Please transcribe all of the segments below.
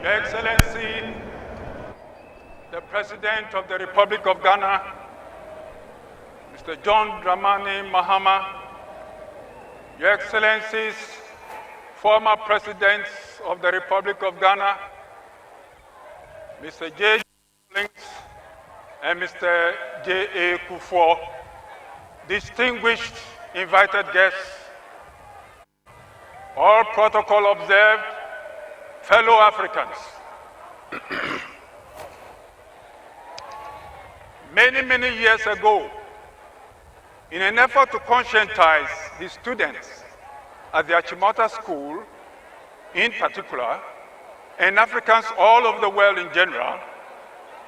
Your Excellency, the President of the Republic of Ghana, Mr. John Dramani Mahama, Your Excellencies, former Presidents of the Republic of Ghana, Mr. J. Links and Mr. J. A. Kufuor, distinguished invited guests, all protocol observed, fellow Africans. Many years ago, in an effort to conscientize the students at the Achimota School, in particular, and Africans all over the world in general,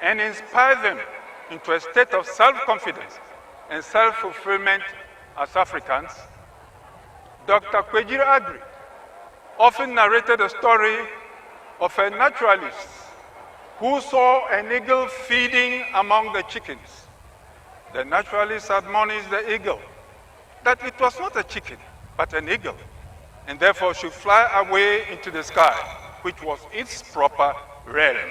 and inspire them into a state of self-confidence and self-fulfillment as Africans, Dr. Kwejiri Agri often narrated a story of a naturalist who saw an eagle feeding among the chickens. The naturalist admonished the eagle that it was not a chicken, but an eagle, and therefore should fly away into the sky, which was its proper realm.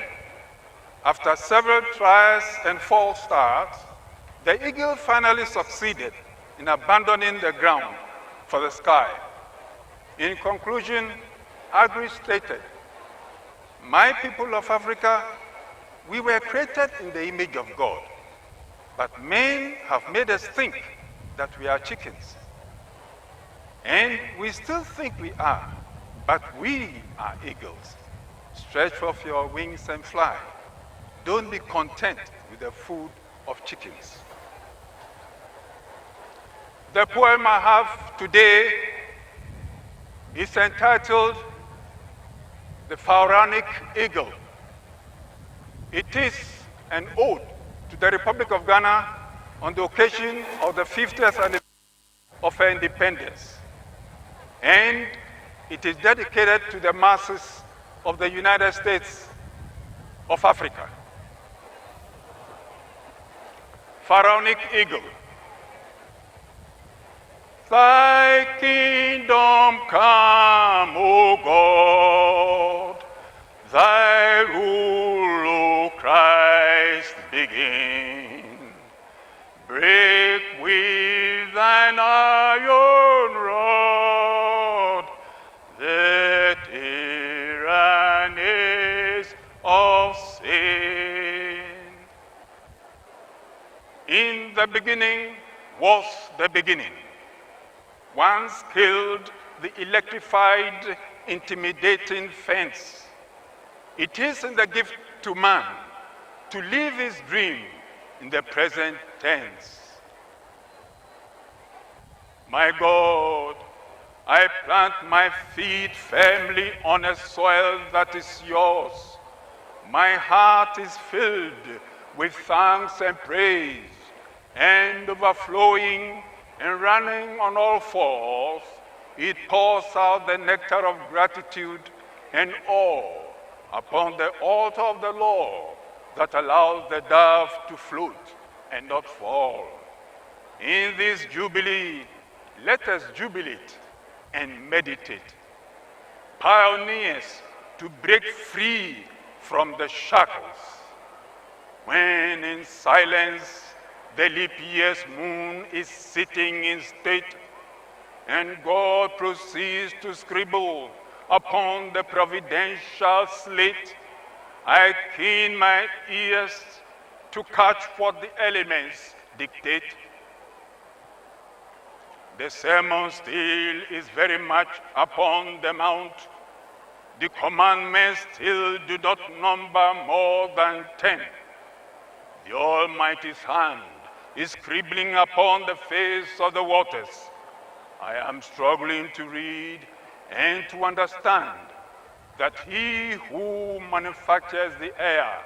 After several tries and false starts, the eagle finally succeeded in abandoning the ground for the sky. In conclusion, Agri stated, "My people of Africa, we were created in the image of God, but men have made us think that we are chickens. And we still think we are, but we are eagles. Stretch forth your wings and fly. Don't be content with the food of chickens." The poem I have today is entitled "The Pharaonic Eagle." It is an ode to the Republic of Ghana on the occasion of the 50th anniversary of her independence. And it is dedicated to the masses of the United States of Africa. Pharaonic Eagle. Thy kingdom come, O God, thy rule, O Christ, begin. Break with thine iron rod the tyrannies of sin. In the beginning was the beginning. One scaled the electrified, intimidating fence. It is in the gift to man to live his dream in the present tense. My God, I plant my feet firmly on a soil that is yours. My heart is filled with thanks and praise, and overflowing and running on all fours, it pours out the nectar of gratitude and awe upon the altar of the Lord that allows the dove to float and not fall. In this jubilee, let us jubilate and meditate. Pioneers to break free from the shackles. When in silence the leap year's moon is sitting in state, and God proceeds to scribble upon the providential slate, I keen my ears to catch what the elements dictate. The sermon still is very much upon the mount. The commandments still do not number more than 10. The Almighty's hand is scribbling upon the face of the waters. I am struggling to read and to understand that he who manufactures the air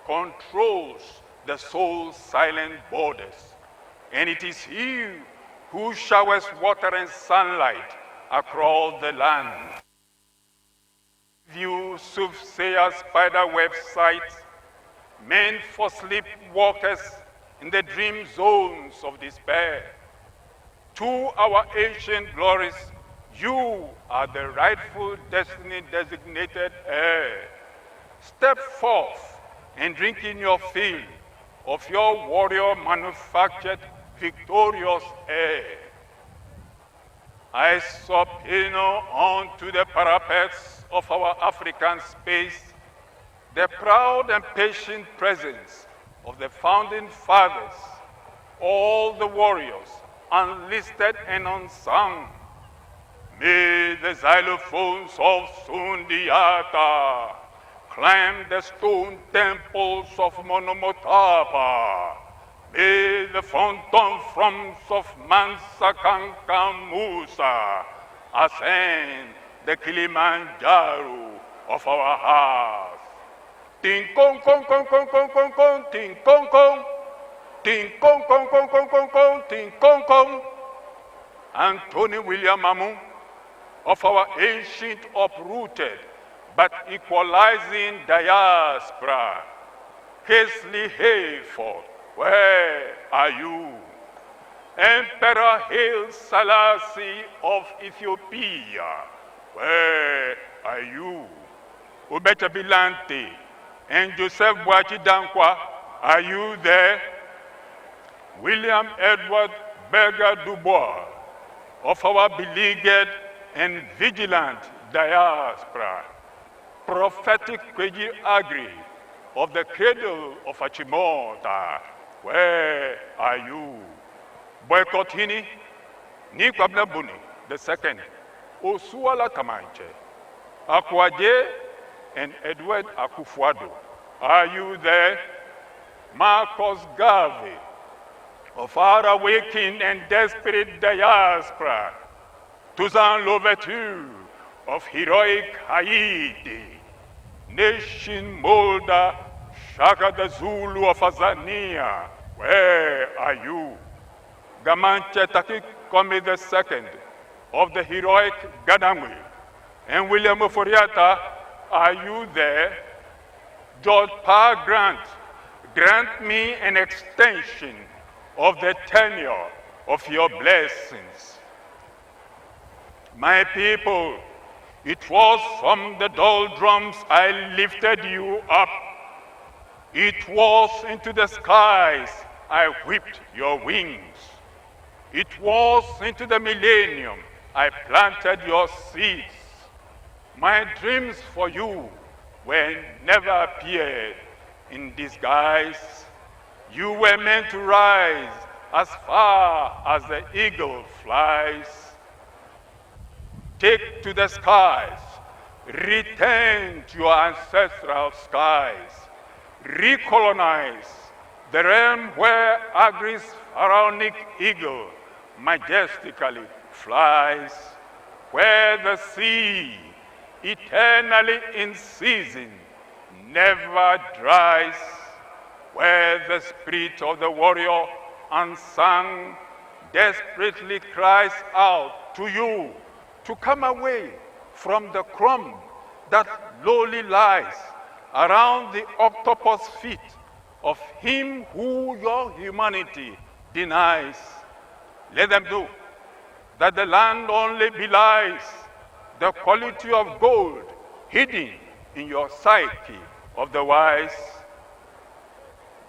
controls the soul's silent borders, and it is he who showers water and sunlight across the land. View soothsayer spider websites meant for sleepwalkers in the dream zones of despair. To our ancient glories, you are the rightful destiny designated heir. step forth and drink in your fill of your warrior-manufactured victorious air. I subpoena onto the parapets of our African space the proud and patient presence of the founding fathers, all the warriors, unlisted and unsung. May the xylophones of Sundiata climb the stone temples of Monomotapa. May the phantom thrones of Mansa Kanka Musa ascend the Kilimanjaro of our hearts. Ting kong kong kong kong kong kong kong, ting kong kong, ting kong kong kong kong kong kong, ting kong kong. Anthony William Amu, of our ancient uprooted but equalizing diaspora, Kesley Hayford, where are you? Emperor Haile Selassie of Ethiopia, where are you? Obeta Bilante and Joseph Boachi Dankwa, are you there? William Edward Berger Dubois, of our beleaguered and vigilant diaspora, prophetic Kweji Agri of the cradle of Achimota, where are you? Boykotini, Nikwabna Buni, the second, Osuala Kamanche, Akwaje, and Edward Akufuado, are you there? Marcus Garvey, of our awakened and desperate diaspora, Toussaint Louverture of heroic Haiti, nation molder Shaka the Zulu of Azania, where are you? Gamanche Taki Kome II of the heroic Gadamwi, and William Oforiata, are you there? George Parr Grant, grant me an extension of the tenure of your blessings. My people, it was from the doldrums I lifted you up. It was into the skies I whipped your wings. It was into the millennium I planted your seeds. My dreams for you were never appeared in disguise. You were meant to rise as far as the eagle flies. Take to the skies, return to your ancestral skies, recolonize the realm where Agri's Pharaonic eagle majestically flies, where the sea, eternally in season, never dries, where the spirit of the warrior unsung desperately cries out to you to come away from the crumb that lowly lies around the octopus feet of him who your humanity denies. Let them do that the land only belies the quality of gold hidden in your psyche of the wise.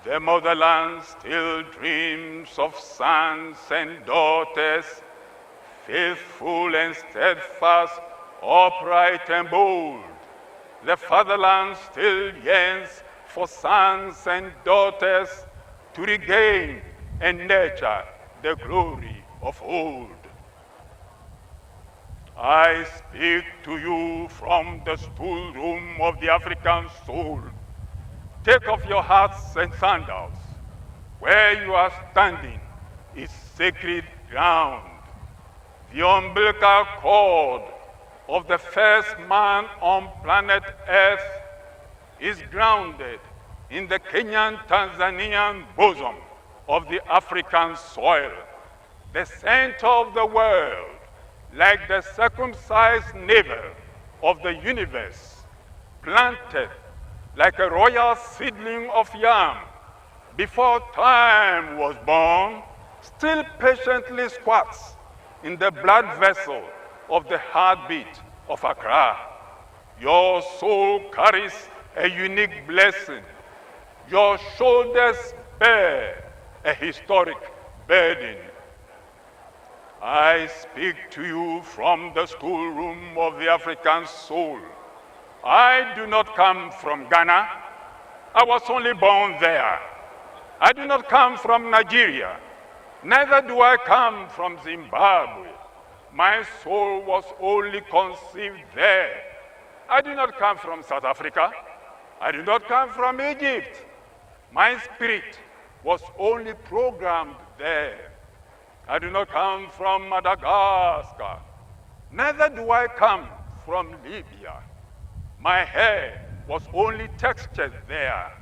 The motherland still dreams of sons and daughters, faithful and steadfast, upright and bold. The fatherland still yearns for sons and daughters to regain and nurture the glory of old. I speak to you from the schoolroom of the African soul. Take off your hats and sandals. Where you are standing is sacred ground. The umbilical cord of the first man on planet Earth is grounded in the Kenyan-Tanzanian bosom of the African soil, the center of the world, like the circumcised navel of the universe, planted like a royal seedling of yam before time was born, still patiently squats in the blood vessel of the heartbeat of Accra. Your soul carries a unique blessing. Your shoulders bear a historic burden. I speak to you from the schoolroom of the African soul. I do not come from Ghana. I was only born there. I do not come from Nigeria. Neither do I come from Zimbabwe. My soul was only conceived there. I do not come from South Africa. I do not come from Egypt. My spirit was only programmed there. I do not come from Madagascar. Neither do I come from Libya. My hair was only textured there.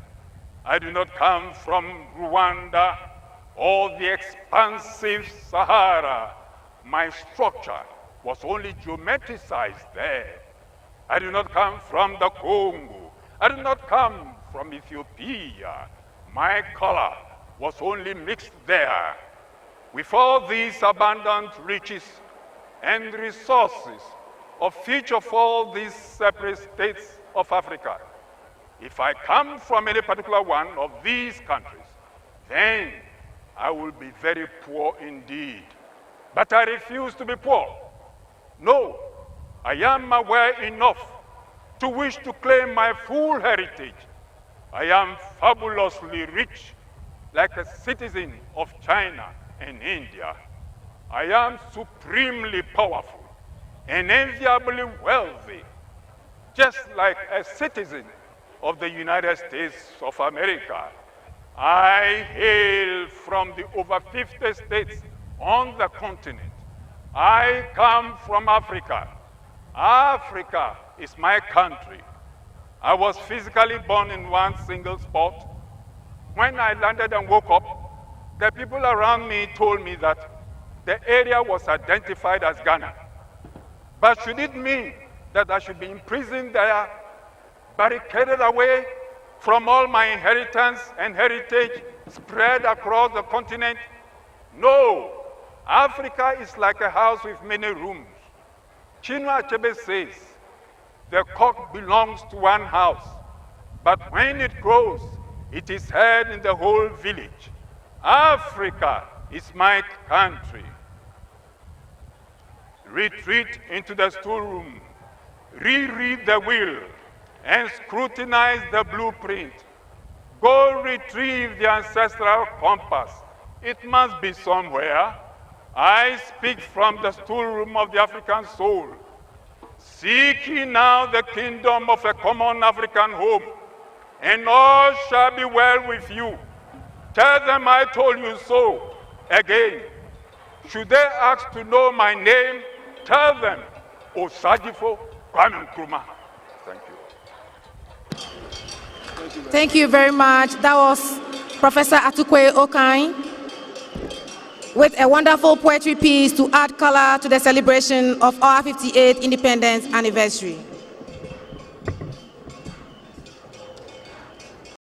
I do not come from Rwanda or the expansive Sahara. My structure was only geometricized there. I do not come from the Congo. I do not come from Ethiopia. My color was only mixed there. With all these abundant riches and resources of each of all these separate states of Africa, if I come from any particular one of these countries, then I will be very poor indeed. But I refuse to be poor. No, I am aware enough to wish to claim my full heritage. I am fabulously rich, like a citizen of China and India. I am supremely powerful and enviably wealthy, just like a citizen of the United States of America. I hail from the over 50 states on the continent. I come from Africa. Africa is my country. I was physically born in one single spot. When I landed and woke up, the people around me told me that the area was identified as Ghana. But should it mean that I should be imprisoned there, barricaded away from all my inheritance and heritage spread across the continent? No, Africa is like a house with many rooms. Chinua Achebe says, the cock belongs to one house, but when it crows, it is heard in the whole village. Africa is my country. Retreat into the storeroom, reread the will, and scrutinize the blueprint. Go retrieve the ancestral compass. It must be somewhere. I speak from the storeroom of the African soul. Seek ye now the kingdom of a common African home, and all shall be well with you. Tell them I told you so. Again, should they ask to know my name, tell them, Osajifo Kwame Nkrumah. Thank you. Thank you very much. That was Professor Atukwei Okai with a wonderful poetry piece to add color to the celebration of our 58th independence anniversary.